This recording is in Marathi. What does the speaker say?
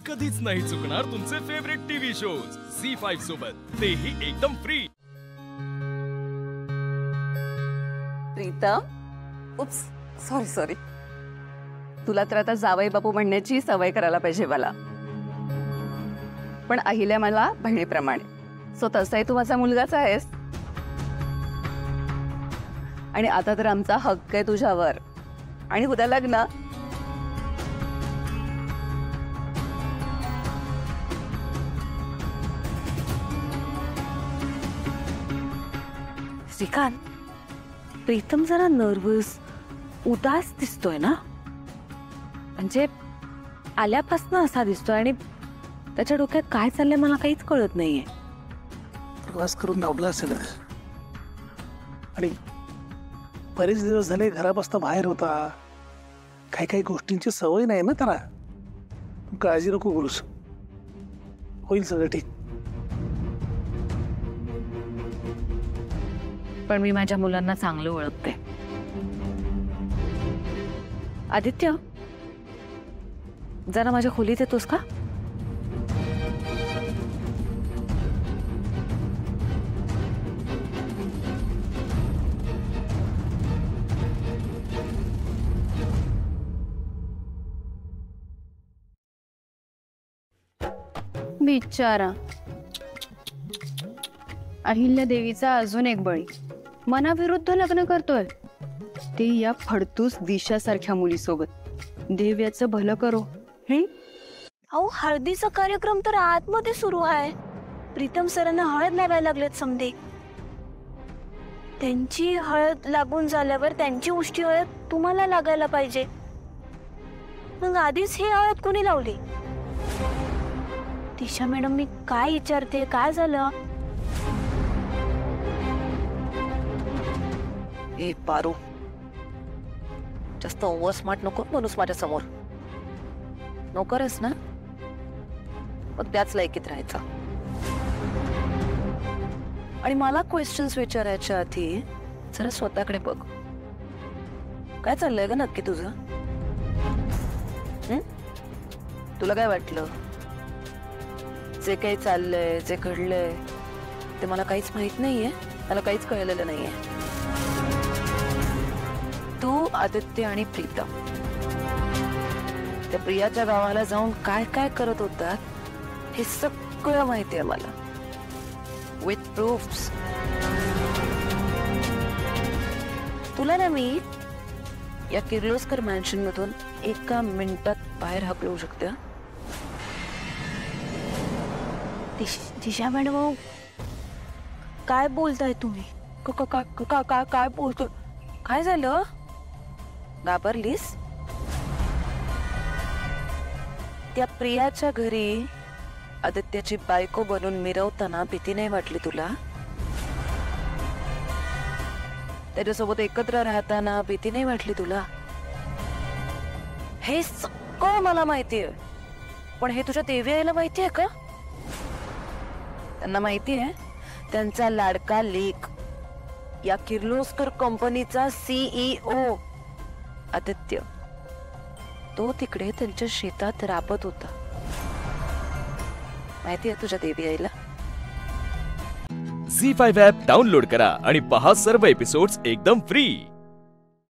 कधीच नाही चुकणार तुमचे फेवरेट टीव्ही शोज झी5 सोबत, तेही एकदम फ्री। प्रीतम, उप्स, सॉरी तुला तर आता जावई बापू म्हणण्याची सवय करायला पाहिजे मला, पण अहिल्या मला बहिणीप्रमाणे, सो तसाही तू माझा मुलगाच आहेस आणि आता तर आमचा हक्क आहे तुझ्यावर आणि उद्या लग्न। श्रीकांत, प्रीतम जरा नर्वस उदास दिसतोय ना, म्हणजे आल्यापासून असा दिसतोय आणि त्याच्या डोक्यात काय चाललंय मला काहीच कळत नाहीये। प्रवास करून धावला असेल आणि बरेच दिवस झाले घरापासून बाहेर होता, काही काही गोष्टींची सवय नाही ना त्याला। काळजी नको करूस, होईल सगळं ठीक। पण मी माझ्या मुलांना चांगलं ओळखते। आदित्य, जरा माझ्या खोलीत येतोस का? बिचारा अहिल्या देवीचा अजून एक बळी, मनाविरुद्ध लग्न करतोय, ते या फडतूस दिशासारख्या मुलीसोबत। देव याचं भलं करो। अहो, हळदीचा कार्यक्रम तर आतमध्ये सुरू आहे। प्रीतम सरांना हळद लावायला लागलेत समजे। त्यांची हळद लागून झाल्यावर त्यांची उष्टी हळद तुम्हाला लागायला पाहिजे। मग आधीच हे हळद कोणी लावली? दिशा मॅडम, मी काय विचारते, काय झालं? ए पारू, जास्त ओव्हर स्मार्ट नको बनूस माझ्या समोर। नोकरच ना, मग त्याच लायकीत राहायचा। आणि मला क्वेश्चन्स विचारायच्या आधी जरा स्वतःकडे बघ, काय चाललंय ग नक्की तुझं? तुला काय वाटलं जे काही चाललंय, जे घडलंय ते मला काहीच माहित नाहीये, मला काहीच कळलेलं नाहीये। तू, आदित्य आणि प्रीतम त्या प्रियाच्या गावाला जाऊन काय काय करत होतात हे सगळं माहिती आहे मला, विथ प्रूफ्स। तुला ना मी या किर्लोस्कर मॅन्शन मधून एका मिनिटात बाहेर हाकलवू शकते। दिशा मॅडम, काय बोलताय तुम्ही? काय बोलतो? काय झालं? घाबरलीस? त्या प्रियाच्या घरी आदित्याची बायको बनून मिरवताना भीती नाही वाटली तुला? त्याच्यासोबत एकत्र राहताना भीती नाही वाटली तुला? हे सगळं मला माहितीये, पण हे तुझ्या देवी आईला माहितीये का? त्यांना माहितीये त्यांचा लाडका लेक या किर्लोस्कर कंपनीचा CEO आदित्य, तो तिकडे त्यांच्या शेतात राबत होता। माहितीये तुझ्या देवी आईला? झी5 ॲप डाउनलोड करा आणि पहा सर्व एपिसोड्स एकदम फ्री।